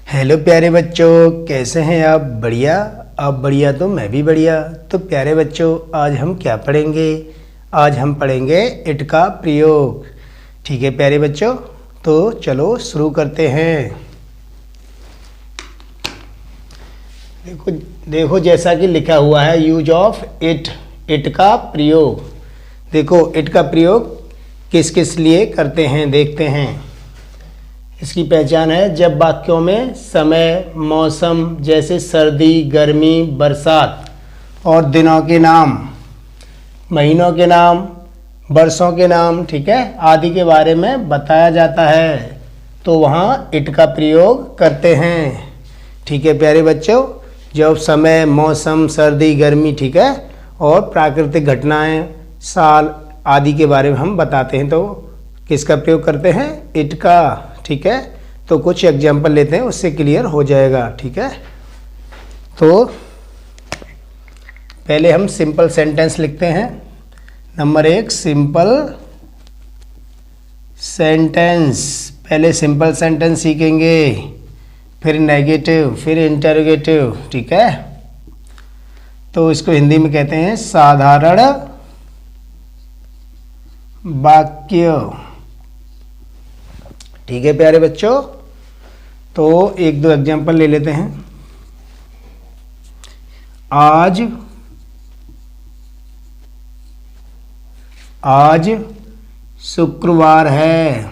Hello प्यारे बच्चों, कैसे हैं आप? बढ़िया। आप बढ़िया तो मैं भी बढ़िया। तो प्यारे बच्चों, आज हम क्या पढ़ेंगे? आज हम पढ़ेंगे इट का प्रयोग। ठीक है प्यारे बच्चों, तो चलो शुरू करते हैं। देखो देखो जैसा कि लिखा हुआ है यूज ऑफ इट, इट का प्रयोग। देखो इट का प्रयोग किस किस लिए करते हैं देखते हैं। इसकी पहचान है जब वाक्यों में समय, मौसम जैसे सर्दी, गर्मी, बरसात और दिनों के नाम, महीनों के नाम, वर्षों के नाम, ठीक है, आदि के बारे में बताया जाता है तो वहाँ इट का प्रयोग करते हैं। ठीक है प्यारे बच्चों, जब समय, मौसम, सर्दी, गर्मी, ठीक है, और प्राकृतिक घटनाएं, साल आदि के बारे में हम बताते हैं तो किसका प्रयोग करते हैं? इट का। ठीक है, तो कुछ एग्जाम्पल लेते हैं, उससे क्लियर हो जाएगा। ठीक है, तो पहले हम सिंपल सेंटेंस लिखते हैं। Number 1 simple sentence. पहले सिंपल सेंटेंस सीखेंगे, फिर नेगेटिव, फिर इंटरोगेटिव। ठीक है, तो इसको हिंदी में कहते हैं साधारण वाक्य। ठीक है प्यारे बच्चों, तो एक दो एग्जाम्पल ले लेते हैं। आज शुक्रवार है।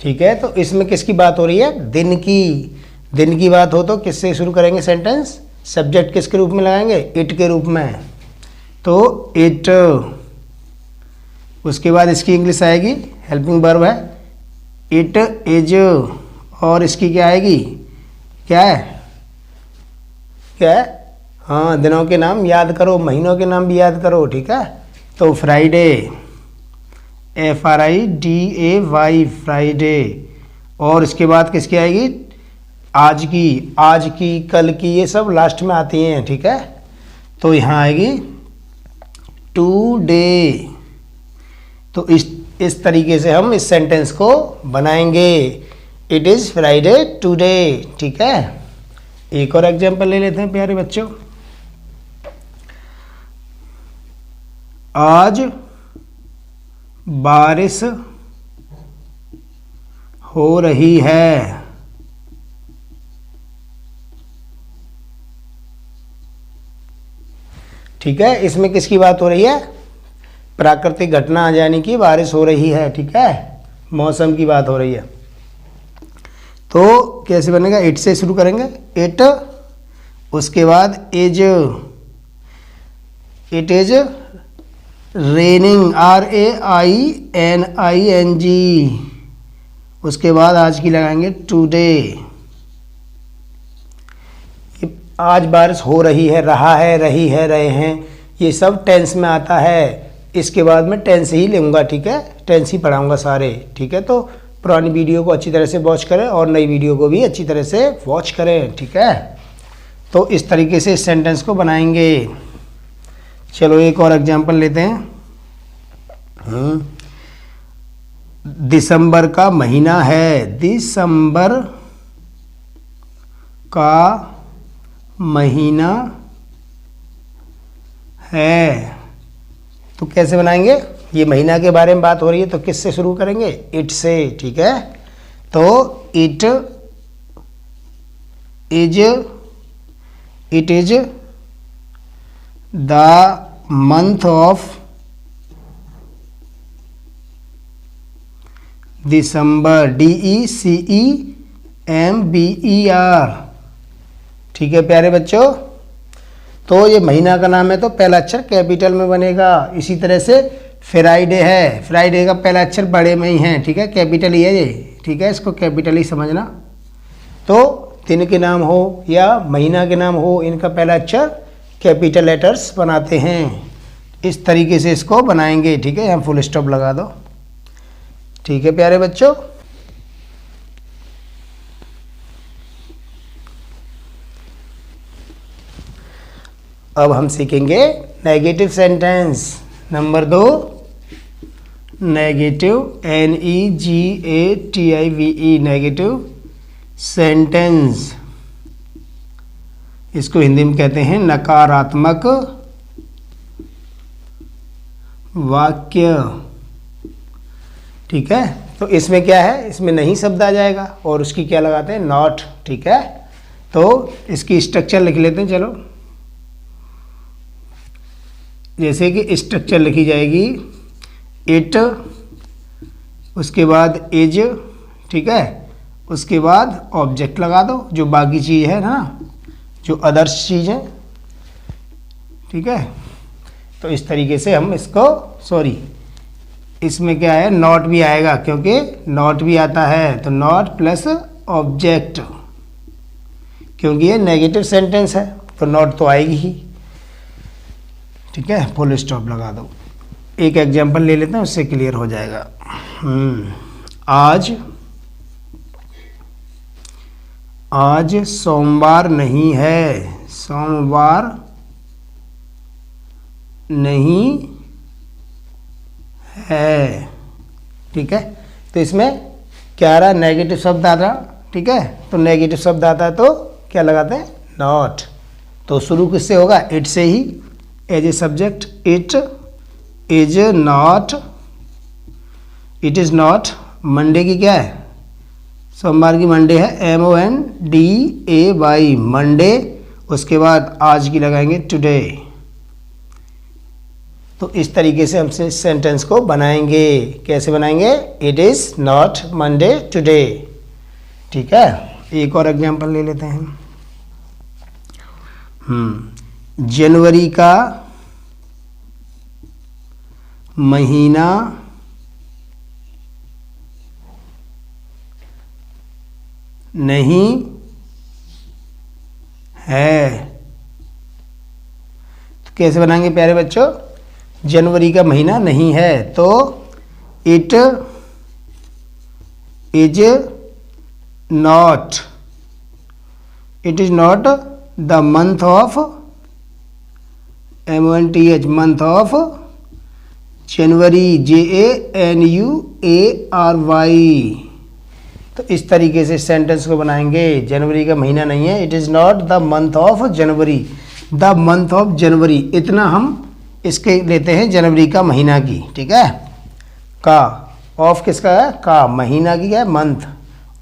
ठीक है, तो इसमें किसकी बात हो रही है? दिन की। दिन की बात हो तो किससे शुरू करेंगे सेंटेंस? सब्जेक्ट किसके रूप में लगाएंगे? इट के रूप में। तो इट, उसके बाद इसकी इंग्लिश आएगी, हेल्पिंग वर्ब है, इट इज, और इसकी क्या आएगी? क्या है? क्या है? हाँ, दिनों के नाम याद करो, महीनों के नाम भी याद करो। ठीक है, तो फ्राइडे, FRIDAY, फ्राइडे। और इसके बाद किसकी आएगी? आज की, आज की, कल की, ये सब लास्ट में आती हैं। ठीक है, तो यहाँ आएगी टुडे। तो इस तरीके से हम इस सेंटेंस को बनाएंगे, इट इज़ फ्राइडे टुडे। ठीक है, एक और एग्जांपल ले लेते हैं प्यारे बच्चों। आज बारिश हो रही है। ठीक है, इसमें किसकी बात हो रही है? प्राकृतिक घटना आ जाने की, बारिश हो रही है। ठीक है, मौसम की बात हो रही है। तो कैसे बनेगा? इट से शुरू करेंगे, इट, उसके बाद is, it is raining, RAINING, उसके बाद आज की लगाएंगे टुडे। आज बारिश हो रही है, रहा है, रही है, रहे हैं, ये सब टेंस में आता है। इसके बाद मैं टेंस ही लूँगा। ठीक है, टेंस ही पढ़ाऊँगा सारे। ठीक है, तो पुरानी वीडियो को अच्छी तरह से वॉच करें और नई वीडियो को भी अच्छी तरह से वॉच करें। ठीक है, तो इस तरीके से इस सेंटेंस को बनाएंगे। चलो एक और एग्जांपल लेते हैं। दिसंबर का महीना है। दिसंबर का महीना है, तो कैसे बनाएंगे? ये महीना के बारे में बात हो रही है तो किससे शुरू करेंगे? इट से। ठीक है, तो it is the month of December, DECEMBER। ठीक है प्यारे बच्चों, तो ये महीना का नाम है तो पहला अक्षर कैपिटल में बनेगा। इसी तरह से फ्राइडे है, फ्राइडे का पहला अक्षर बड़े में ही है। ठीक है, कैपिटल ही है ये। ठीक है, इसको कैपिटल ही समझना। तो दिन के नाम हो या महीना के नाम हो, इनका पहला अक्षर कैपिटल लेटर्स बनाते हैं। इस तरीके से इसको बनाएंगे। ठीक है, यहाँ फुल स्टॉप लगा दो। ठीक है प्यारे बच्चों, अब हम सीखेंगे negative sentence. Number 2 negative, NEGATIVE, negative sentence, इसको हिंदी में कहते हैं नकारात्मक वाक्य। ठीक है, तो इसमें क्या है, इसमें नहीं शब्द आ जाएगा और उसकी क्या लगाते हैं, नॉट। ठीक है, तो इसकी स्ट्रक्चर लिख लेते हैं। चलो, जैसे कि स्ट्रक्चर लिखी जाएगी, इट, उसके बाद इज, ठीक है, उसके बाद ऑब्जेक्ट लगा दो जो बाकी चीज़ है ना, जो अदर्स चीज़ है। ठीक है, तो इस तरीके से हम इसको, सॉरी इसमें क्या है, नॉट भी आएगा क्योंकि नॉट भी आता है, तो नॉट प्लस ऑब्जेक्ट, क्योंकि ये नेगेटिव सेंटेंस है तो नॉट तो आएगी ही। ठीक है, फुल स्टॉप लगा दो। एक एग्जांपल ले लेते हैं, उससे क्लियर हो जाएगा। आज सोमवार नहीं है, सोमवार नहीं है। ठीक है, तो इसमें क्या आ रहा, नेगेटिव शब्द आ रहा। ठीक है, तो नेगेटिव शब्द आता है तो क्या लगाते हैं, नॉट। तो शुरू किससे होगा, इट से ही, as a subject, it is not, it is not. Monday की क्या है, सोमवार की मंडे है, MONDAY, मंडे। उसके बाद आज की लगाएंगे टुडे। तो इस तरीके से हम सेंटेंस को बनाएंगे। कैसे बनाएंगे, it is not Monday today. ठीक है, एक और एग्जांपल ले लेते हैं। जनवरी का महीना नहीं है। तो कैसे बनाएंगे प्यारे बच्चों, जनवरी का महीना नहीं है तो it is not, it is not the month of, MONTH, month of January, JANUARY। तो इस तरीके से सेंटेंस को बनाएंगे। जनवरी का महीना नहीं है, it is not the month of January, the month of January. इतना हम इसके लेते हैं जनवरी का महीना की। ठीक है, का, ऑफ किसका है, का, महीना की है मंथ,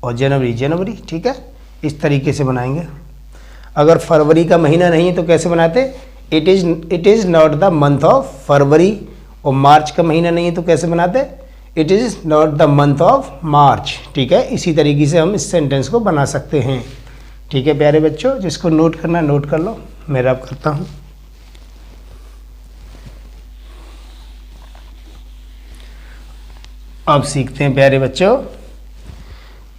और जनवरी जनवरी। ठीक है, इस तरीके से बनाएंगे। अगर फरवरी का महीना नहीं है तो कैसे बनाते, it is not the month of February. और मार्च का महीना नहीं है तो कैसे बनाते, it is not the month of March. ठीक है, इसी तरीके से हम इस सेंटेंस को बना सकते हैं। ठीक है प्यारे बच्चों, जिसको नोट करना नोट कर लो, मैं रब करता हूँ। अब सीखते हैं प्यारे बच्चों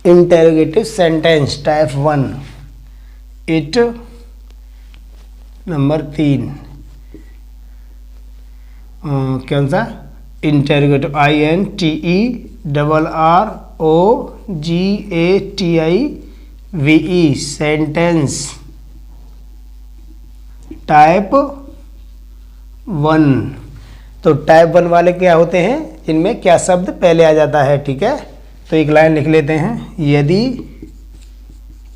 interrogative sentence type 1, it, number 3, कौन सा, इंटेरोगेटिव, INTERROGATIVE, सेंटेंस टाइप 1। तो टाइप 1 वाले क्या होते हैं, जिनमें क्या शब्द पहले आ जाता है। ठीक है, तो एक लाइन लिख लेते हैं, यदि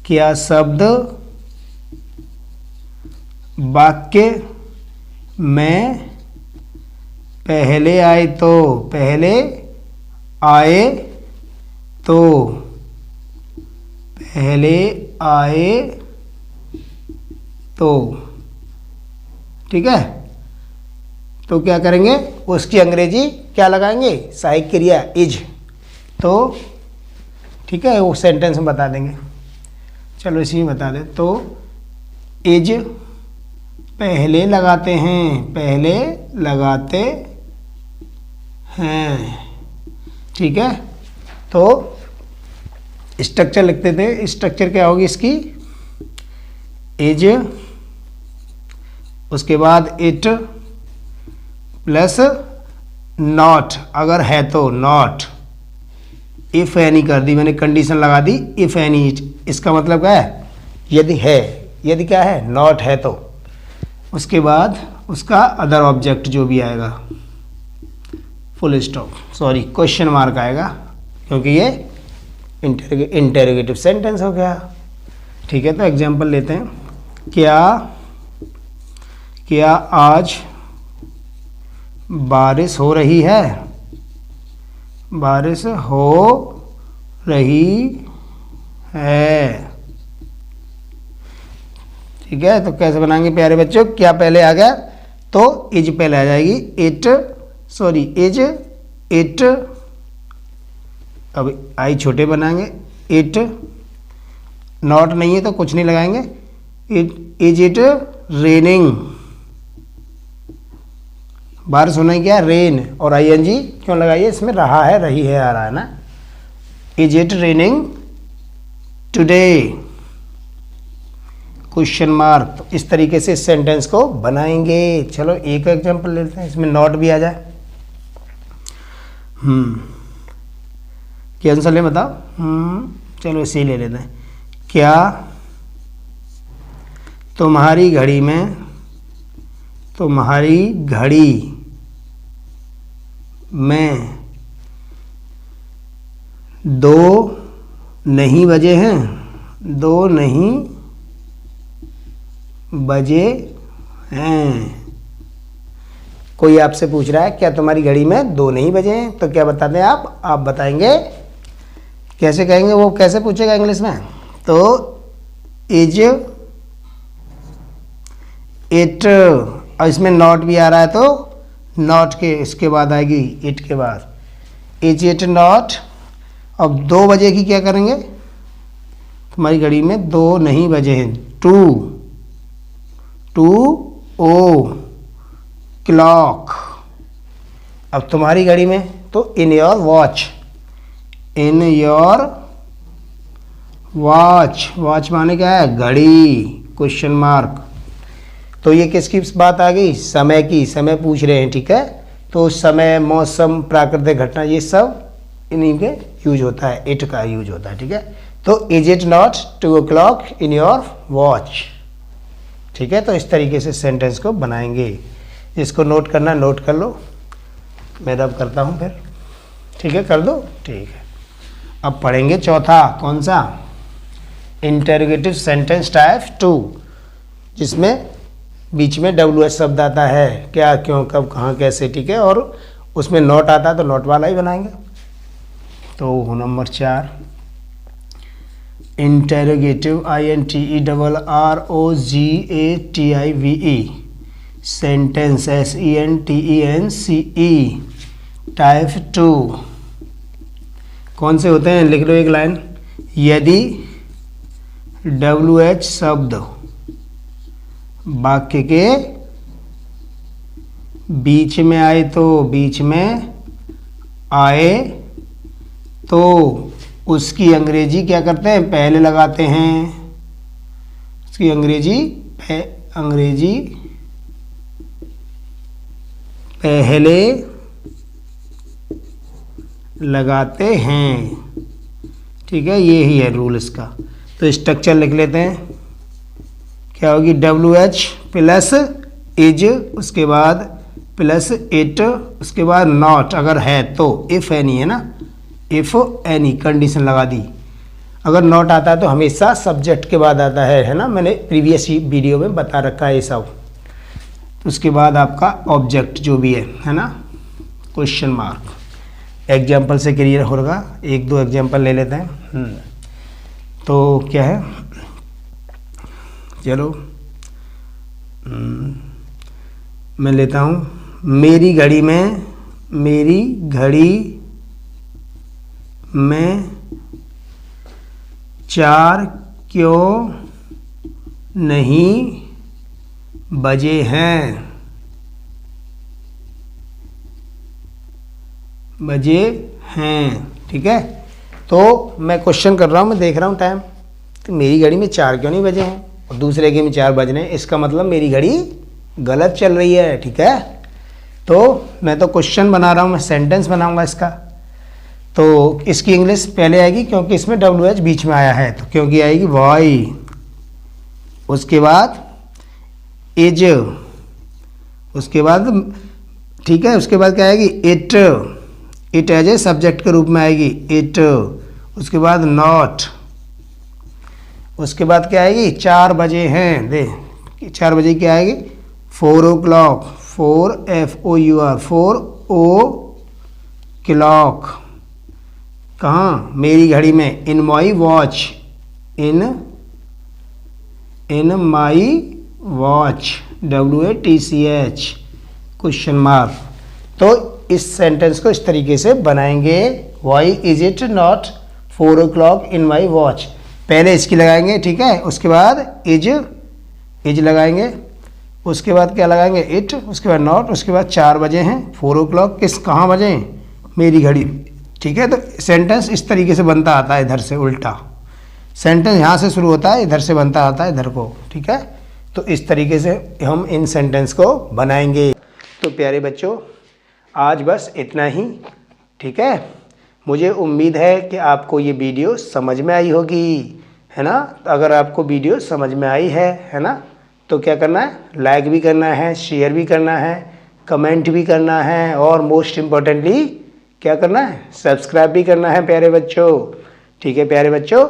क्या शब्द वाक्य में पहले आए तो, पहले आए तो, पहले आए तो। ठीक है, तो क्या करेंगे, उसकी अंग्रेजी क्या लगाएंगे, सहायक क्रिया इज। तो ठीक है, वो सेंटेंस में बता देंगे। चलो इसी में बता दें। तो इज पहले लगाते हैं, पहले लगाते हैं। ठीक है, तो स्ट्रक्चर लिखते थे। स्ट्रक्चर क्या होगी इसकी, इज, उसके बाद इट प्लस नॉट, अगर है तो नॉट, इफ एनी कर दी मैंने, कंडीशन लगा दी, इफ एनी। इसका मतलब क्या है, यदि है, यदि क्या है, नॉट है तो। उसके बाद उसका अदर ऑब्जेक्ट जो भी आएगा, full stop, sorry question mark आएगा क्योंकि ये इंटेरोगेटिव सेंटेंस हो गया। ठीक है, तो एग्जांपल लेते हैं। क्या आज बारिश हो रही है? बारिश हो रही है। ठीक है, तो कैसे बनाएंगे प्यारे बच्चों? क्या पहले आ गया तो इज पहले आ जाएगी। इज इट, अब आई छोटे बनाएंगे। इट, नॉट नहीं है तो कुछ नहीं लगाएंगे। Is it raining? बारिश होना ही क्या? रेन। और आईएनजी क्यों लगाइए? इसमें रहा है, रही है आ रहा है ना। Is it raining today? Question mark. तो इस तरीके से इस सेंटेंस को बनाएंगे। चलो एक एग्जांपल लेते हैं, इसमें नॉट भी आ जाए। क्या आंसर ले बताओ? चलो इसे ही ले लेते हैं। क्या तुम्हारी घड़ी में 2 नहीं बजे हैं? 2 नहीं बजे हैं। कोई आपसे पूछ रहा है क्या तुम्हारी घड़ी में 2 नहीं बजे हैं, तो क्या बताते हैं आप बताएंगे। कैसे कहेंगे? वो कैसे पूछेगा इंग्लिश में? तो इज इट, और इसमें नॉट भी आ रहा है तो नॉट के इसके बाद आएगी इट के बाद। Is it not? अब 2 बजे की क्या करेंगे? तुम्हारी घड़ी में 2 नहीं बजे हैं। 2 o'clock। अब तुम्हारी घड़ी में तो in your watch. In your watch माने क्या है? घड़ी। Question mark. तो ये किसकी बात आ गई? समय की। समय पूछ रहे हैं, ठीक है। तो समय, मौसम, प्राकृतिक घटना, ये सब इन्हीं के यूज होता है, इट का यूज होता है, ठीक है। तो is it not 2 o'clock in your watch? ठीक है, तो इस तरीके से सेंटेंस को बनाएंगे। इसको नोट करना, नोट कर लो। मैं अब करता हूँ फिर, ठीक है, कर दो, ठीक है। अब पढ़ेंगे चौथा, कौन सा? इंटरोगेटिव सेंटेंस टाइप 2, जिसमें बीच में WH शब्द आता है। क्या, क्यों, कब, कहाँ, कैसे, ठीक है। और उसमें नोट आता है तो नोट वाला ही बनाएंगे। तो number 4, interrogative INTERROGATIVE sentence SENTENCE type 2 कौन से होते हैं? लिख लो एक लाइन। यदि WH शब्द वाक्य के बीच में आए तो उसकी अंग्रेजी क्या करते हैं? पहले लगाते हैं। उसकी अंग्रेजी पहले लगाते हैं, ठीक है। ये ही है रूल इसका। तो स्ट्रक्चर लिख लेते हैं। क्या होगी? WH प्लस इज, उसके बाद प्लस इट, उसके बाद नॉट अगर है तो, इफ एनी है ना, इफ एनी कंडीशन लगा दी। अगर नॉट आता है तो हमेशा सब्जेक्ट के बाद आता है ना। मैंने प्रीवियस वीडियो में बता रखा है ये सब। उसके बाद आपका ऑब्जेक्ट जो भी है ना, क्वेश्चन मार्क। एग्जाम्पल से क्लियर होगा। 1-2 एग्जाम्पल ले लेते हैं। तो क्या है, चलो मैं लेता हूँ। मेरी घड़ी में 4 क्यों नहीं बजे हैं? ठीक है। तो मैं क्वेश्चन कर रहा हूँ, मैं देख रहा हूँ टाइम, तो मेरी घड़ी में 4 क्यों नहीं बजे हैं और दूसरे के में 4 बज रहे हैं। इसका मतलब मेरी घड़ी गलत चल रही है, ठीक है। तो मैं तो क्वेश्चन बना रहा हूँ, मैं सेंटेंस बनाऊंगा इसका। तो इसकी इंग्लिश पहले आएगी क्योंकि इसमें WH बीच में आया है, तो क्योंकि आएगी वाई, उसके बाद इज, उसके बाद, ठीक है, उसके बाद क्या आएगी? It, it as a subject के रूप में आएगी इट, उसके बाद नॉट, उसके बाद क्या आएगी 4 बजे हैं, दे 4 बजे क्या आएगी 4 o'clock, 4 FOUR 4 o'clock, कहाँ मेरी घड़ी में, in my watch, in my watch WATCH question mark. तो इस सेंटेंस को इस तरीके से बनाएंगे, why is it not 4 o'clock in my watch, पहले इसकी लगाएंगे, ठीक है, उसके बाद इज लगाएंगे, उसके बाद क्या लगाएंगे इट, उसके बाद नॉट, उसके बाद 4 बजे हैं 4 o'clock, किस कहाँ बजे हैं मेरी घड़ी, ठीक है। तो सेंटेंस इस तरीके से बनता आता है, इधर से उल्टा सेंटेंस यहाँ से शुरू होता है, इधर से बनता आता है इधर को, ठीक है। तो इस तरीके से हम इन सेंटेंस को बनाएंगे। तो प्यारे बच्चों आज बस इतना ही, ठीक है। मुझे उम्मीद है कि आपको ये वीडियो समझ में आई होगी, है ना। अगर आपको वीडियो समझ में आई है ना, तो क्या करना है, लाइक भी करना है, शेयर भी करना है, कमेंट भी करना है, और मोस्ट इम्पोर्टेंटली क्या करना है, सब्सक्राइब भी करना है प्यारे बच्चों, ठीक है प्यारे बच्चों।